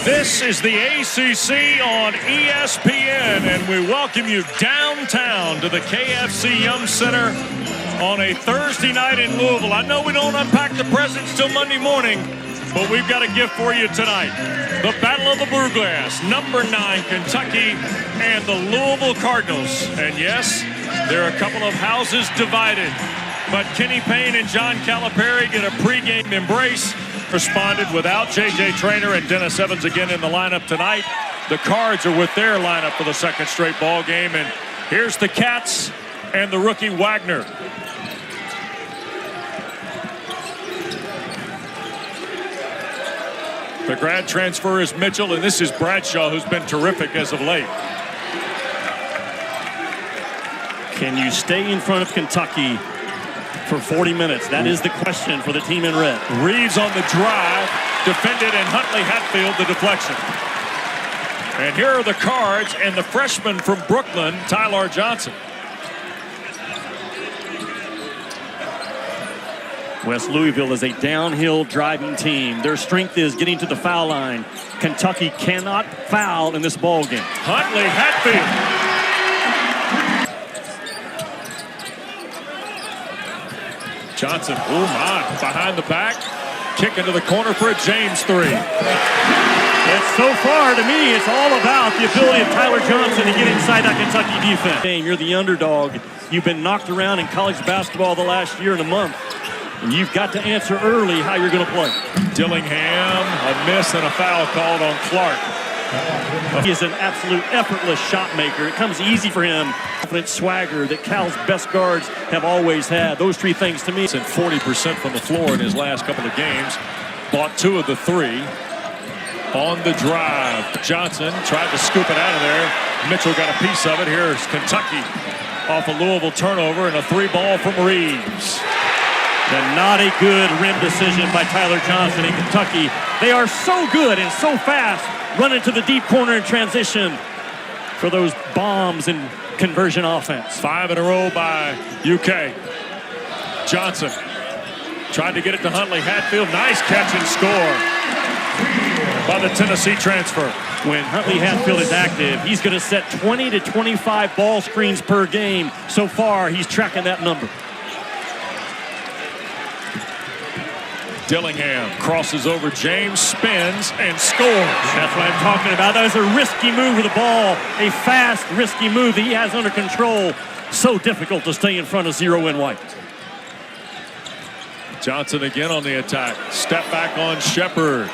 This is the ACC on ESPN, and we welcome you downtown to the KFC Yum Center on a Thursday night in Louisville. I know we don't unpack the presents till Monday morning, but we've got a gift for you tonight. The Battle of the Bluegrass, number 9 Kentucky and the Louisville Cardinals. And yes, there are a couple of houses divided, but Kenny Payne and John Calipari get a pregame embrace. Responded without J.J. Traynor and Dennis Evans again in the lineup tonight. The Cards are with their lineup for the second straight ball game. And here's the Cats and the rookie Wagner. The grad transfer is Mitchell, and this is Bradshaw, who's been terrific as of late. Can you stay in front of Kentucky for 40 minutes? That is the question for the team in red. Reeves on the drive, defended, and Huntley Hatfield the deflection. And here are the Cards and the freshman from Brooklyn, Tyler Johnson. West Louisville is a downhill driving team. Their strength is getting to the foul line. Kentucky cannot foul in this ball game. Huntley Hatfield. Johnson, oh my, behind the back, kick into the corner for a James 3. It's so far, to me, it's all about the ability of Tyler Johnson to get inside that Kentucky defense. You're the underdog. You've been knocked around in college basketball the last year and a month, and you've got to answer early how you're going to play. Dillingham, a miss and a foul called on Clark. He is an absolute effortless shot maker. It comes easy for him. Confident swagger that Cal's best guards have always had. Those three things to me. And 40% from the floor in his last couple of games. Bought 2 of the 3. On the drive, Johnson tried to scoop it out of there. Mitchell got a piece of it. Here's Kentucky off a Louisville turnover and a 3-ball from Reeves. And not a good rim decision by Tyler Johnson in Kentucky. They are so good and so fast running to the deep corner in transition for those bombs and conversion offense. 5 in a row by UK. Johnson tried to get it to Huntley Hatfield. Nice catch and score by the Tennessee transfer. When Huntley Hatfield is active, he's going to set 20 to 25 ball screens per game. So far, he's tracking that number. Dillingham crosses over James, spins, and scores. That's what I'm talking about. That was a risky move with the ball. A fast, risky move that he has under control. So difficult to stay in front of 0 and white. Johnson again on the attack. Step back on Shepard.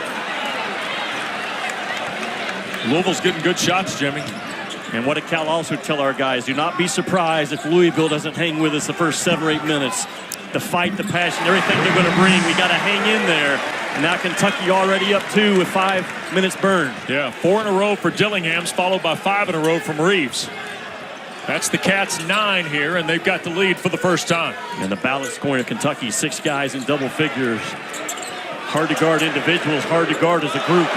Louisville's getting good shots, Jimmy. And what did Cal also tell our guys? Do not be surprised if Louisville doesn't hang with us the first 7 or 8 minutes. The fight, the passion, everything they're going to bring, we got to hang in there. And now Kentucky already up 2 with 5 minutes burned. Yeah, 4 in a row for Dillingham's, followed by 5 in a row from Reeves. That's the Cats' 9 here, and they've got the lead for the first time. And the balance scoring of Kentucky, 6 guys in double figures. Hard to guard individuals, hard to guard as a group.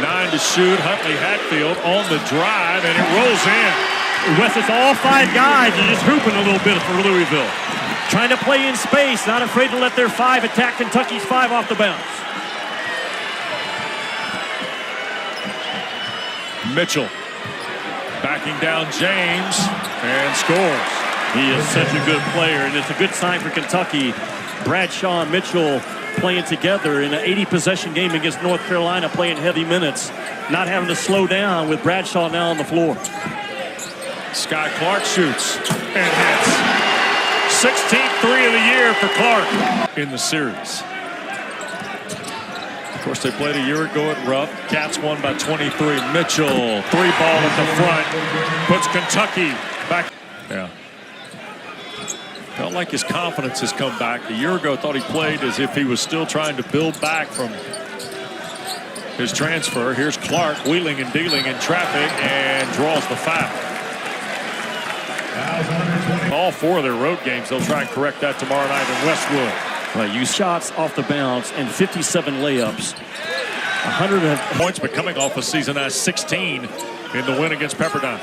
9 to shoot. Huntley Hatfield on the drive, and it rolls in. Wes, it's all 5 guys are just hooping a little bit for Louisville. Trying to play in space, not afraid to let their 5 attack Kentucky's 5 off the bounce. Mitchell backing down James and scores. He is such a good player, and it's a good sign for Kentucky. Bradshaw and Mitchell playing together in an 80-possession game against North Carolina, playing heavy minutes, not having to slow down with Bradshaw now on the floor. Sky Clark shoots and hits. 16th 3 of the year for Clark in the series. Of course, they played a year ago at Rupp. Cats won by 23. Mitchell, 3-ball at the front, puts Kentucky back. Yeah. Felt like his confidence has come back. A year ago, thought he played as if he was still trying to build back from his transfer. Here's Clark wheeling and dealing in traffic and draws the foul. All 4 of their road games, they'll try and correct that tomorrow night in Westwood. Well, you shots off the bounce and 57 layups. 100 points, but coming off a season as 16 in the win against Pepperdine.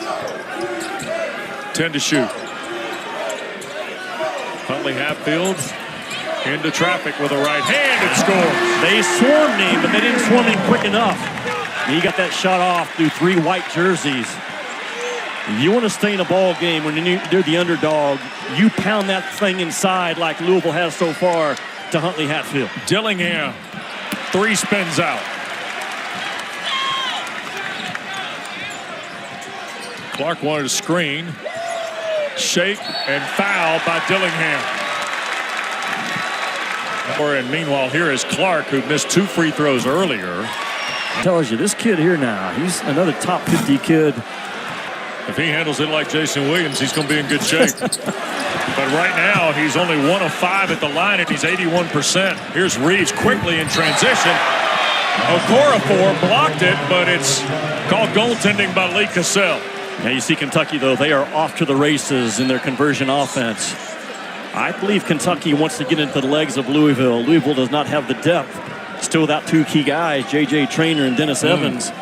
10 to shoot. Huntley Hatfield Into traffic with a right-handed score. They swarmed him, but they didn't swarm him quick enough. He got that shot off through 3 white jerseys. You want to stay in a ball game when you're the underdog. You pound that thing inside like Louisville has so far to Huntley Hatfield. Dillingham, 3 spins out. Clark wanted a screen. Shake and foul by Dillingham. And meanwhile, here is Clark, who missed 2 free throws earlier. Tells you, this kid here now, he's another top 50 kid. If he handles it like Jason Williams, he's going to be in good shape. But right now, he's only 1 of 5 at the line, and he's 81%. Here's Reeves quickly in transition. Okorafor blocked it, but it's called goaltending by Lee Cassell. Now you see Kentucky, though, they are off to the races in their conversion offense. I believe Kentucky wants to get into the legs of Louisville. Louisville does not have the depth. Still without 2 key guys, J.J. Traynor and Dennis Evans.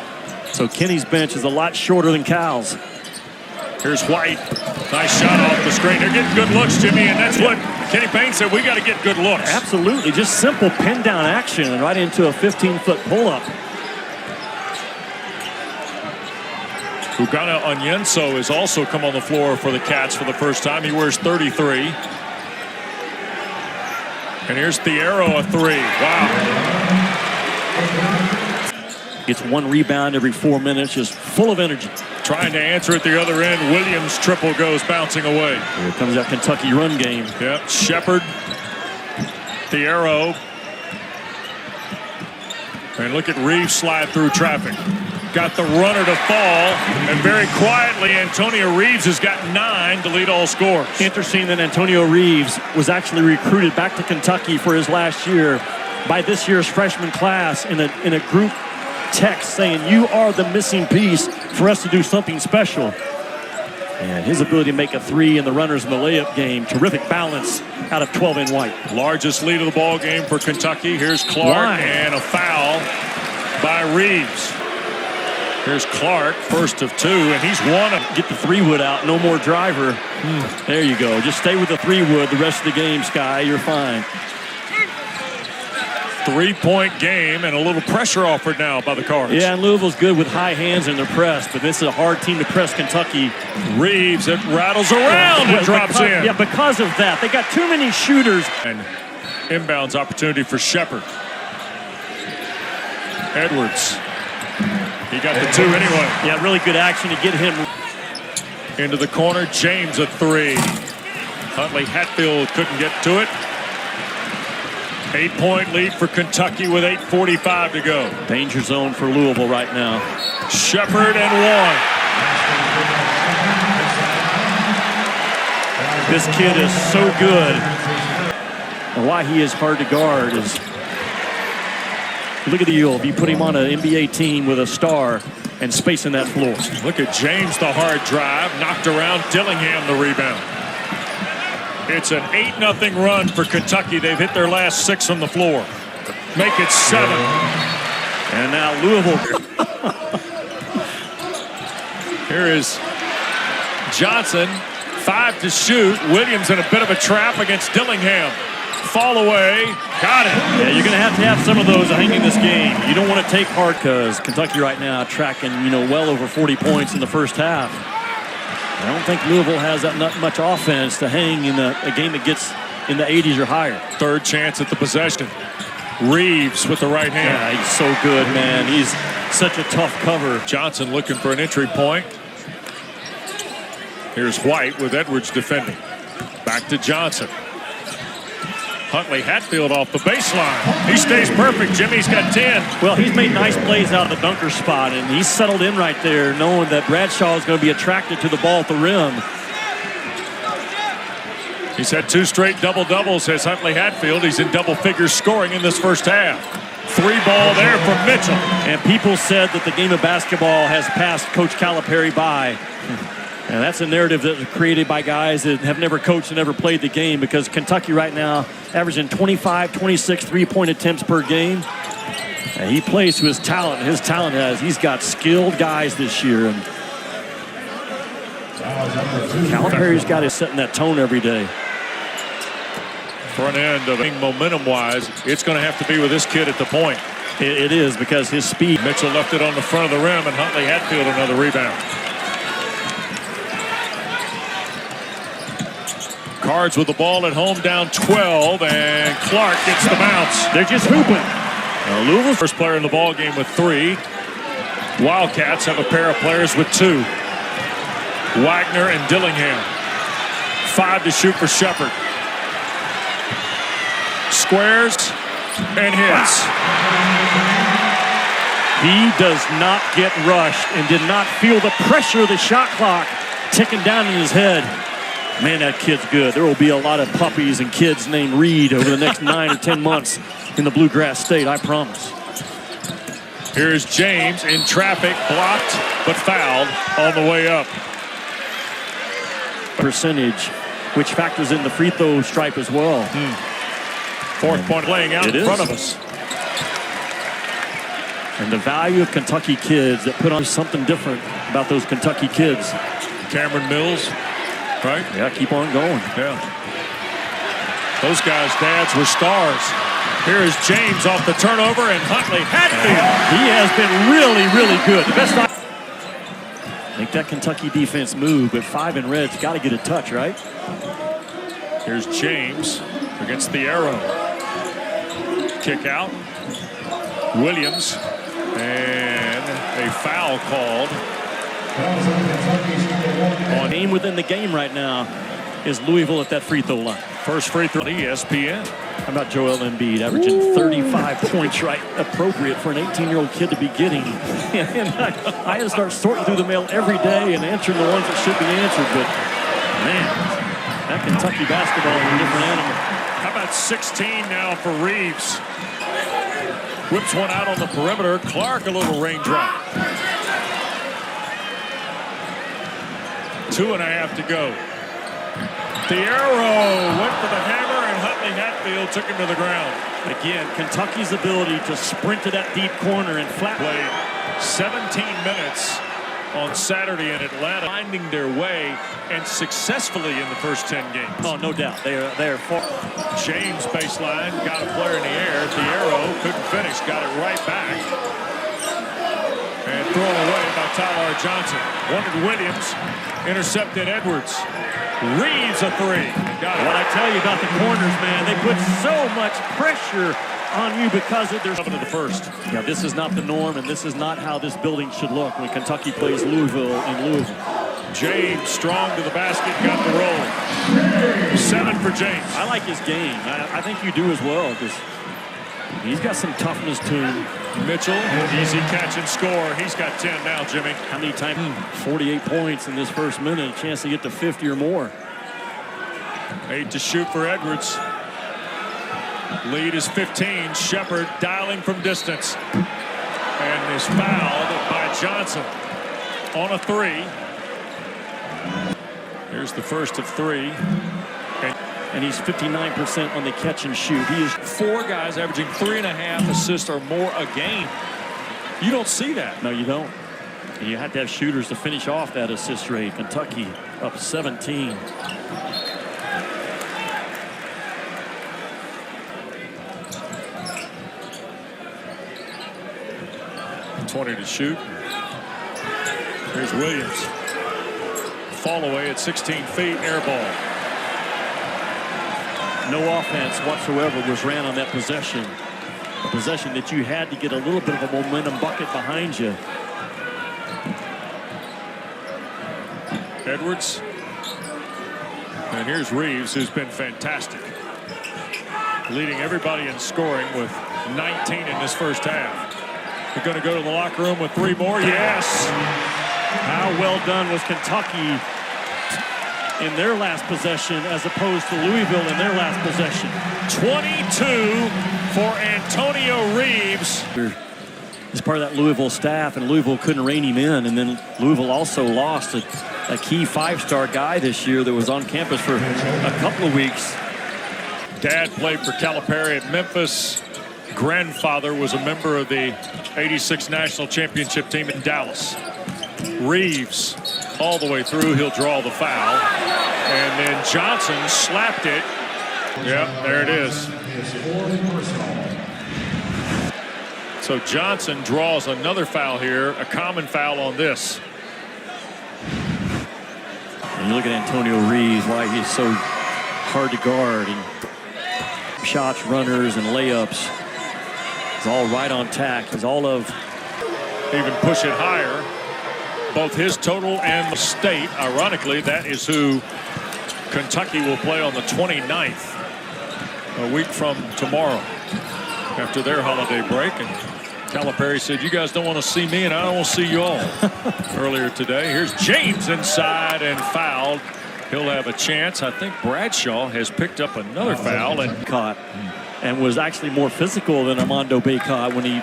So Kenny's bench is a lot shorter than Cal's. Here's White. Nice shot off the screen. They're getting good looks, Jimmy, and that's what Kenny Payne said. We got to get good looks. Absolutely. Just simple pin down action and right into a 15-foot pull-up. Ugana Onyenso has also come on the floor for the Cats for the first time. He wears 33. And here's Thiero, a 3. Wow. Gets 1 rebound every 4 minutes, just full of energy. Trying to answer at the other end. Williams' triple goes bouncing away. Here comes that Kentucky run game. Yep, Shepard, Thiero. And look at Reeves slide through traffic. Got the runner to fall, and very quietly, Antonio Reeves has got 9 to lead all scores. Interesting that Antonio Reeves was actually recruited back to Kentucky for his last year by this year's freshman class in a group text saying, "You are the missing piece for us to do something special." And his ability to make a 3 in the runners in the layup game, terrific balance out of 12 in White. Largest lead of the ball game for Kentucky. Here's Clark and a foul by Reeves. Here's Clark, first of 2, and he's won it. Get the 3-wood out, no more driver. There you go. Just stay with the 3-wood the rest of the game, Sky. You're fine. 3-point game and a little pressure offered now by the Cards. Yeah, and Louisville's good with high hands in their press, but this is a hard team to press Kentucky. Reeves, it rattles around and drops in. Yeah, because of that. They got too many shooters. And inbounds opportunity for Shepard. Edwards. He got the 2 anyway. Yeah, really good action to get him. Into the corner, James a 3. Huntley Hatfield couldn't get to it. 8-point lead for Kentucky with 8:45 to go. Danger zone for Louisville right now. Shepard and 1. This kid is so good. And why he is hard to guard is, look at the yield. You put him on an NBA team with a star and spacing that floor. Look at James, the hard drive. Knocked around. Dillingham, the rebound. It's an 8-0 run for Kentucky. They've hit their last 6 from the floor. Make it 7. And now Louisville. Here is Johnson. 5 to shoot. Williams in a bit of a trap against Dillingham. Fall away. Got it. Yeah, you're going to have some of those hanging this game. You don't want to take hard because Kentucky right now tracking, well over 40 points in the first half. I don't think Louisville has that much offense to hang in a game that gets in the 80s or higher. 3rd chance at the possession. Reeves with the right hand. Yeah, he's so good, man. He's such a tough cover. Johnson looking for an entry point. Here's White with Edwards defending. Back to Johnson. Huntley Hatfield off the baseline. He stays perfect. Jimmy's got 10. Well, he's made nice plays out of the dunker spot, and he's settled in right there, knowing that Bradshaw is going to be attracted to the ball at the rim. He's had 2 straight double-doubles, says Huntley Hatfield. He's in double figures scoring in this first half. 3 ball there from Mitchell. And people said that the game of basketball has passed Coach Calipari by. And that's a narrative that was created by guys that have never coached and never played the game, because Kentucky right now averaging 25, 26 3-point attempts per game. And he plays to his talent. His talent he's got skilled guys this year. And Calipari's got his setting that tone every day. Front end of momentum-wise, it's going to have to be with this kid at the point. It is, because his speed. Mitchell left it on the front of the rim, and Huntley Hatfield another rebound. Cards with the ball at home, down 12, and Clark gets the bounce. They're just hooping. Louisville's first player in the ball game with 3. Wildcats have a pair of players with 2. Wagner and Dillingham. 5 to shoot for Shepard. Squares and hits. He does not get rushed and did not feel the pressure of the shot clock ticking down in his head. Man, that kid's good. There will be a lot of puppies and kids named Reed over the next 9 or 10 months in the Bluegrass State, I promise. Here's James in traffic, blocked but fouled on the way up. Percentage, which factors in the free throw stripe as well. Fourth point playing out in front of us. And the value of Kentucky kids that put on something different about those Kentucky kids. Cameron Mills, right? Yeah, keep on going. Yeah. Those guys' dads were stars. Here is James off the turnover, and Huntley Hatfield. He has been really, really good. The best. Make that Kentucky defense move, but 5 in red's got to get a touch, right? Here's James against the arrow. Kick out. Williams, and a foul called. On aim within the game right now is Louisville at that free throw line. First free throw, ESPN. How about Joel Embiid averaging 35 points, right? Appropriate for an 18-year-old kid to be getting. And I had to start sorting through the mail every day and answering the ones that should be answered. But, man, that Kentucky basketball is a different animal. How about 16 now for Reeves? Whips one out on the perimeter. Clark, a little raindrop. 2.5 to go. The arrow went for the hammer, and Huntley Hatfield took him to the ground. Again, Kentucky's ability to sprint to that deep corner and flat. Played 17 minutes on Saturday in Atlanta, finding their way and successfully in the first 10 games. Oh, no doubt. They are far. James baseline, got a player in the air. The arrow couldn't finish, got it right back. And thrown away by Tyler Johnson. Wanted Williams, intercepted Edwards. Reeves a 3. Got it. What I tell you about the corners, man, they put so much pressure on you because of their. Coming to the first. Yeah, this is not the norm, and this is not how this building should look when Kentucky plays Louisville in Louisville. James strong to the basket, got the roll. 7 for James. I like his game. I think you do as well, because he's got some toughness to him. Mitchell, easy catch and score. He's got 10 now, Jimmy. How many times? 48 points in this first minute, a chance to get to 50 or more. 8 to shoot for Edwards. Lead is 15. Shepard dialing from distance. And is fouled by Johnson on a 3. Here's the first of 3. And he's 59% on the catch and shoot. He is 4 guys averaging 3.5 assists or more a game. You don't see that. No, you don't. And you have to have shooters to finish off that assist rate. Kentucky up 17. To shoot. Here's Williams. Fall away at 16 feet, air ball. No offense whatsoever was ran on that possession. A possession that you had to get a little bit of a momentum bucket behind you. Edwards. And here's Reeves, who's been fantastic. Leading everybody in scoring with 19 in this first half. We're going to go to the locker room with 3 more. Yes. How well done was Kentucky in their last possession as opposed to Louisville in their last possession. 22 for Antonio Reeves. He's part of that Louisville staff, and Louisville couldn't rein him in. And then Louisville also lost a key 5-star guy this year that was on campus for a couple of weeks. Dad played for Calipari at Memphis. Grandfather was a member of the '86 national championship team in Dallas. Reeves all the way through. He'll draw the foul. And then Johnson slapped it Yep, there it is. So Johnson draws another foul here, a common foul on this. And you look at Antonio Reeves, why he's so hard to guard, and shots, runners, and layups. It's all right on tack. It's all of. Even push it higher. Both his total and the state. Ironically, that is who Kentucky will play on the 29th, a week from tomorrow, after their holiday break. And Calipari said, you guys don't want to see me, and I don't want to see you all. Earlier today. Here's James inside and fouled. He'll have a chance. I think Bradshaw has picked up another foul and caught, and was actually more physical than Armando Bacot when he.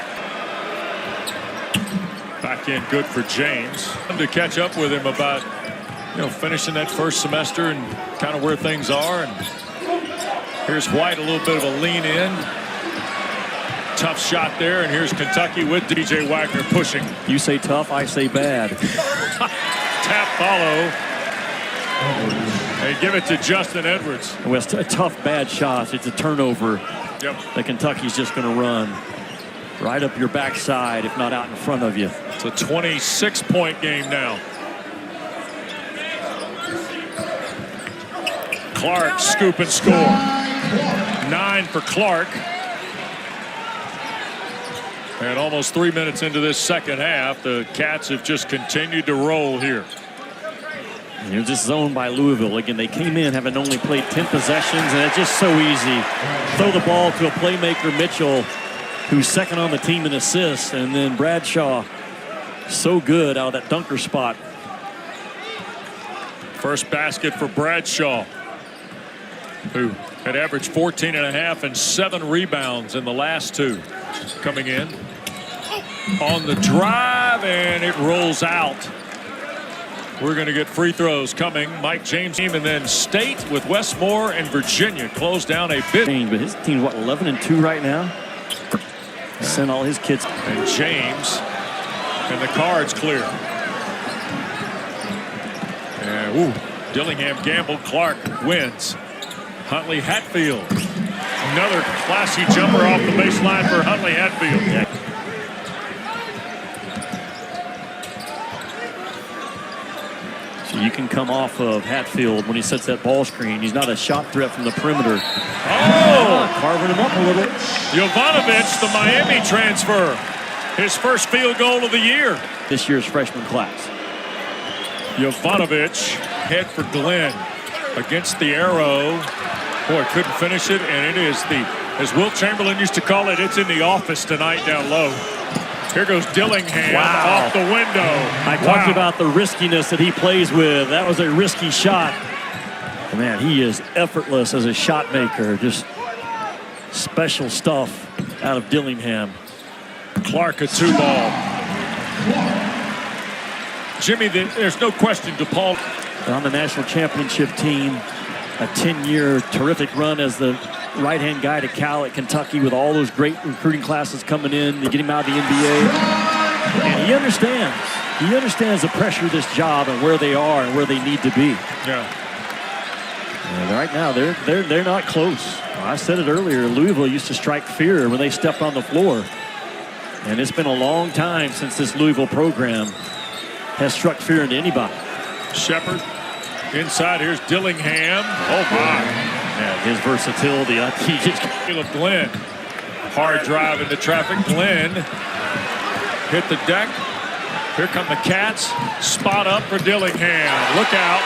Back in good for James. To catch up with him about, finishing that first semester and kind of where things are. And here's White, a little bit of a lean in. Tough shot there, and here's Kentucky with DJ Wagner pushing. You say tough, I say bad. Tap follow. They give it to Justin Edwards. It was a tough, bad shot. It's a turnover. Yep. That Kentucky's just going to run right up your backside, if not out in front of you. It's a 26-point game now. Clark scoop and score. 9 for Clark. And almost 3 minutes into this second half, the Cats have just continued to roll here. And you're just zoned by Louisville. Again, they came in having only played 10 possessions, and it's just so easy. Throw the ball to a playmaker, Mitchell, who's second on the team in assists, and then Bradshaw, so good out of that dunker spot. First basket for Bradshaw, who had averaged 14.5 and 7 rebounds in the last two. Coming in on the drive, and it rolls out. We're going to get free throws coming. Mike James team, and then State with Westmore and Virginia close down a bit. But his team's what, 11-2 right now? Sent all his kids. And James, and the card's clear. And Dillingham gambled. Clark wins. Huntley Hatfield. Another classy jumper off the baseline for Huntley Hatfield. Yeah. So you can come off of Hatfield when he sets that ball screen. He's not a shot threat from the perimeter. Carving him up a little. Jovanovic, the Miami transfer. His first field goal of the year. This year's freshman class. Jovanovic, head for Glenn. Against the arrow. Boy, couldn't finish it, and it is as Wilt Chamberlain used to call it, it's in the office tonight down low. Here goes Dillingham off the window. I talked about the riskiness that he plays with. That was a risky shot. Man, he is effortless as a shot maker. Just special stuff out of Dillingham. Clark a 2-ball. Jimmy, there's no question DePaul on the national championship team. A 10-year terrific run as the right-hand guy to Cal at Kentucky with all those great recruiting classes coming in to get him out of the NBA. And he understands. He understands the pressure of this job and where they are and where they need to be. Yeah. And right now, they're not close. I said it earlier, Louisville used to strike fear when they stepped on the floor. And it's been a long time since this Louisville program has struck fear into anybody. Shepard. Inside, here's Dillingham. Oh, my. Yeah, his versatility. He just... Caleb Glenn. Hard drive into traffic. Glenn hit the deck. Here come the Cats. Spot up for Dillingham. Look out.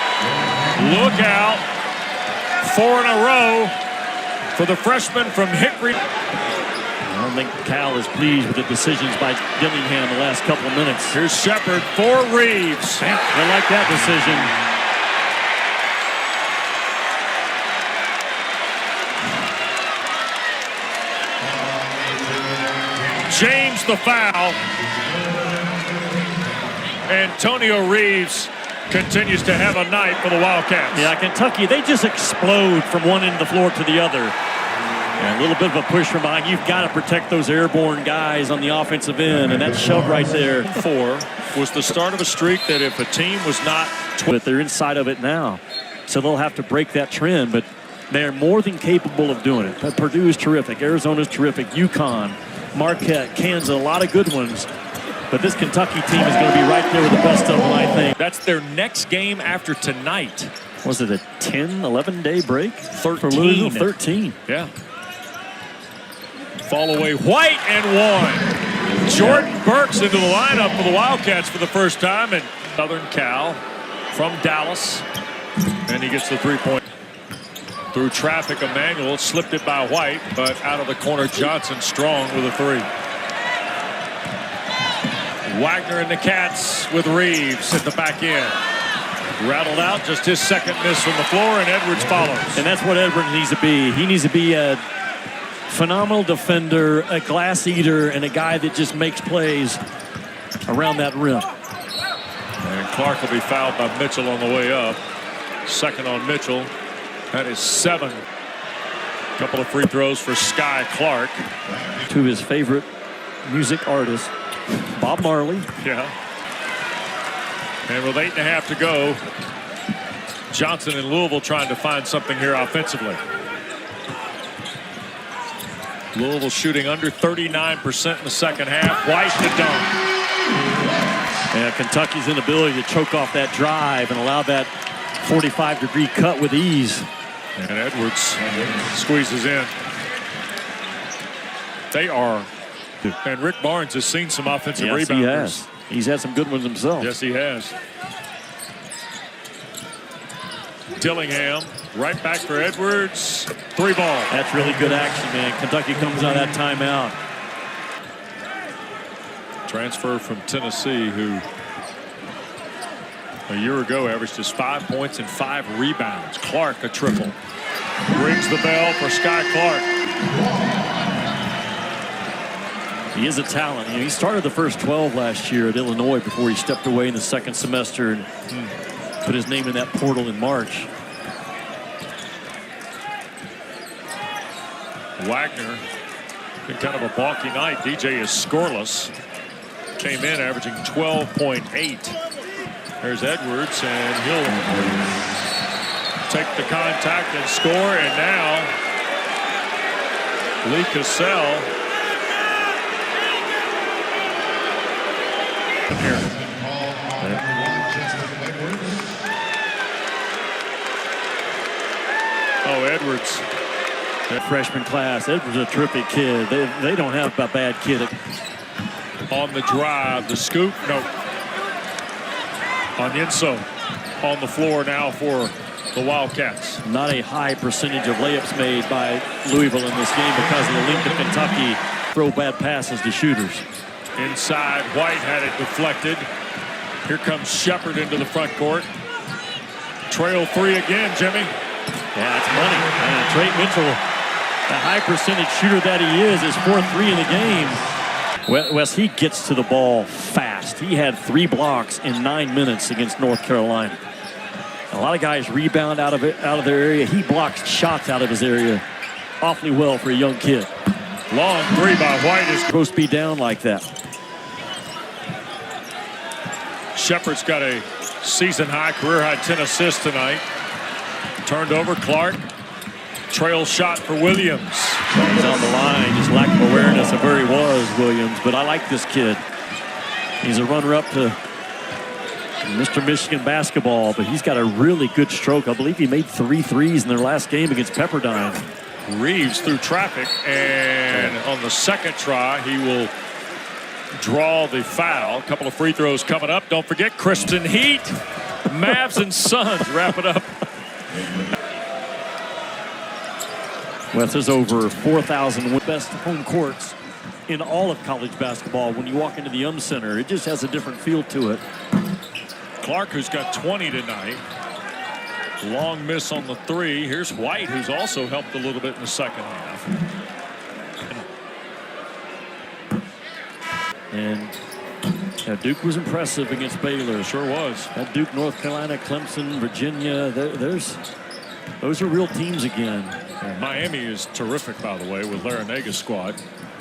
Look out. 4 in a row for the freshman from Hickory. I don't think Cal is pleased with the decisions by Dillingham the last couple of minutes. Here's Shepard for Reeves. I like that decision. James the foul. Antonio Reeves continues to have a night for the Wildcats. Yeah, Kentucky, they just explode from one end of the floor to the other. And a little bit of a push from behind. You've got to protect those airborne guys on the offensive end, and that shove right there. 4 was the start of a streak that if a team was not... But they're inside of it now. So they'll have to break that trend. But They're more than capable of doing it. Purdue is terrific. Arizona's terrific. UConn, Marquette, Kansas, a lot of good ones. But this Kentucky team is going to be right there with the best of them, I think. That's their next game after tonight. Was it a 10, 11-day break? 13. For Louisville? 13. Yeah. Fall away White and one. Jordan Burks into the lineup for the Wildcats for the first time. And Southern Cal from Dallas. And he gets the three-point. Through traffic, Emmanuel slipped it by White, but out of the corner, Johnson strong with a three. Wagner and the Cats with Reeves at the back end. Rattled out, just his second miss from the floor, and Edwards follows. And that's what Edwards needs to be. He needs to be a phenomenal defender, a glass eater, and a guy that just makes plays around that rim. And Clark will be fouled by Mitchell on the way up. Second on Mitchell. That is 7. Couple of free throws for Sky Clark. To his favorite music artist, Bob Marley. Yeah. And with 8.5 to go, Johnson and Louisville trying to find something here offensively. Louisville shooting under 39% in the second half. White to dunk. Yeah, Kentucky's inability to choke off that drive and allow that 45-degree cut with ease. And Edwards squeezes in. They are. And Rick Barnes has seen some offensive rebounders. He has. He's had some good ones himself. Yes, he has. Dillingham right back for Edwards. 3 ball. That's really good action, man. Kentucky comes out of that timeout. Transfer from Tennessee, who a year ago averaged just 5 points and 5 rebounds. Clark a triple. Rings the bell for Sky Clark. He is a talent. You know, he started the first 12 last year at Illinois before he stepped away in the second semester and put his name in that portal in March. Wagner, been kind of a balky night. DJ is scoreless. Came in averaging 12.8. There's Edwards, and he'll take the contact and score. And now Lee Cassell here. Oh, Edwards. That freshman class. Edwards is a terrific kid. They don't have a bad kid. On the drive, the scoop. No. Onyenso on the floor now for the Wildcats. Not a high percentage of layups made by Louisville in this game because of the length of Kentucky throw bad passes to shooters. Inside, White had it deflected. Here comes Shepard into the front court. Trail 3 again, Jimmy. Yeah, that's money. And Trey Mitchell, the high percentage shooter that he is 4-3 in the game. Wes, he gets to the ball fast. He had 3 blocks in 9 minutes against North Carolina. A lot of guys rebound out of their area. He blocks shots out of his area awfully well for a young kid. Long 3 by White is supposed to be down like that. Shepard's got a season-high, career-high 10 assists tonight. Turned over, Clark. Trail shot for Williams. He's on the line, just lack of awareness of where he was, Williams. But I like this kid. He's a runner-up to Mr. Michigan basketball, but he's got a really good stroke. I believe he made 3 threes in their last game against Pepperdine. Reeves through traffic, and on the second try, he will draw the foul. A couple of free throws coming up. Don't forget, Kristen Heat, Mavs and Suns wrap it up. Wes, there's over 4,000 best home courts in all of college basketball. When you walk into the Center, it just has a different feel to it. Clark, who's got 20 tonight. Long miss on the 3. Here's White, who's also helped a little bit in the second half. And Duke was impressive against Baylor. Sure was. That Duke, North Carolina, Clemson, Virginia, those are real teams again. And Miami is terrific, by the way, with Larinaga squad.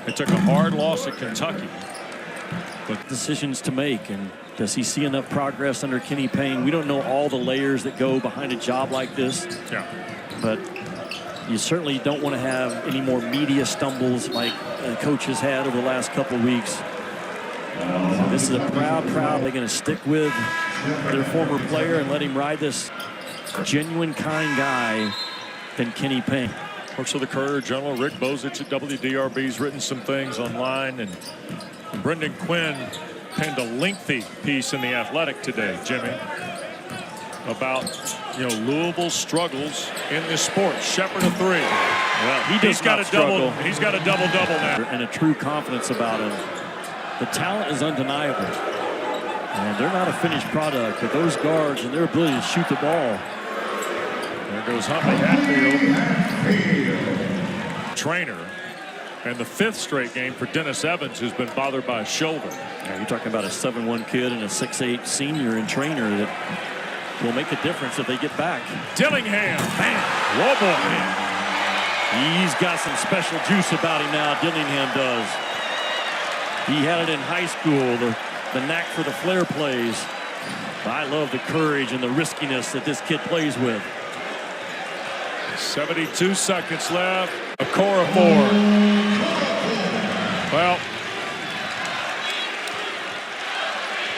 They took a hard loss at Kentucky. But decisions to make, and does he see enough progress under Kenny Payne? We don't know all the layers that go behind a job like this. Yeah. But You certainly don't want to have any more media stumbles like the coach has had over the last couple of weeks. This is a proud. They're going to stick with their former player and let him ride this genuine, kind guy than Kenny Payne. Works for the Courier General. Rick Bozich at WDRB's written some things online, and Brendan Quinn penned a lengthy piece in The Athletic today, Jimmy, about Louisville's struggles in this sport. Shepherd a three. Well, he's got a double. He's got a double-double now, and a true confidence about him. The talent is undeniable, and they're not a finished product. But those guards and their ability to shoot the ball. There goes Huntley Hatfield. Trainer, and the 5th straight game for Dennis Evans, who's been bothered by a shoulder. Yeah, you're talking about a 7'1" kid and a 6'8" senior and trainer that will make a difference if they get back. Dillingham, man, whoa boy. He's got some special juice about him now, Dillingham does. He had it in high school, the knack for the flare plays. I love the courage and the riskiness that this kid plays with. 72 seconds left. A core of 4. Well,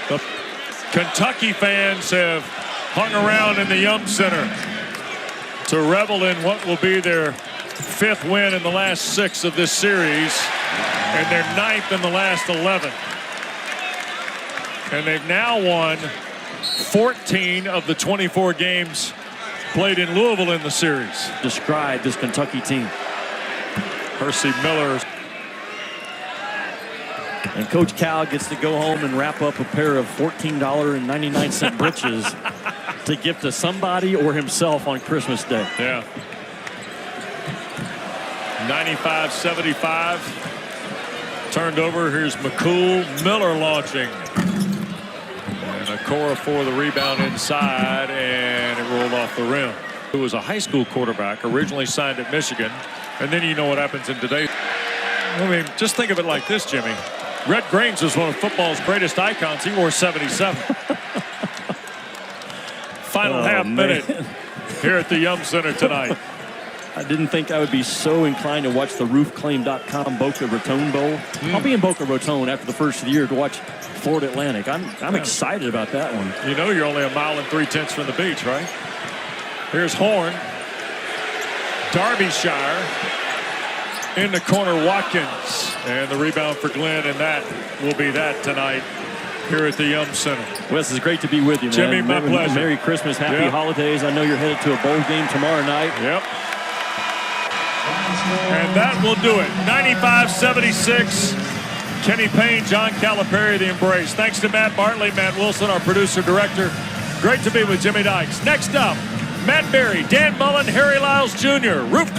the Kentucky fans have hung around in the Yum Center to revel in what will be their 5th win in the last 6 of this series, and their 9th in the last 11. And they've now won 14 of the 24 games played in Louisville in the series. Describe this Kentucky team. Percy Miller. And Coach Cal gets to go home and wrap up a pair of $14.99 britches to give to somebody or himself on Christmas Day. Yeah. 95-75. Turned over. Here's McCool. Miller launching. And a core for the rebound inside, and it rolled off the rim. Who was a high school quarterback, originally signed at Michigan. And then you know what happens in today. I mean, just think of it like this, Jimmy. Red Grange was one of football's greatest icons. He wore 77. Final half minute here at the Yum Center tonight. I didn't think I would be so inclined to watch the roofclaim.com Boca Raton Bowl. I'll be in Boca Raton after the first of the year to watch Florida Atlantic. I'm excited about that one. You know you're only a mile and 3/10 from the beach, right? Here's Horn. Derbyshire. In the corner, Watkins. And the rebound for Glenn, and that will be that tonight here at the Yum Center. Wes, it's great to be with you, man. Jimmy, my pleasure. Merry Christmas, happy holidays. I know you're headed to a bowl game tomorrow night. Yep. And that will do it. 95-76. Kenny Payne, John Calipari, the embrace. Thanks to Matt Bartley, Matt Wilson, our producer-director. Great to be with Jimmy Dykes. Next up, Matt Berry, Dan Mullen, Harry Lyles Jr., Roof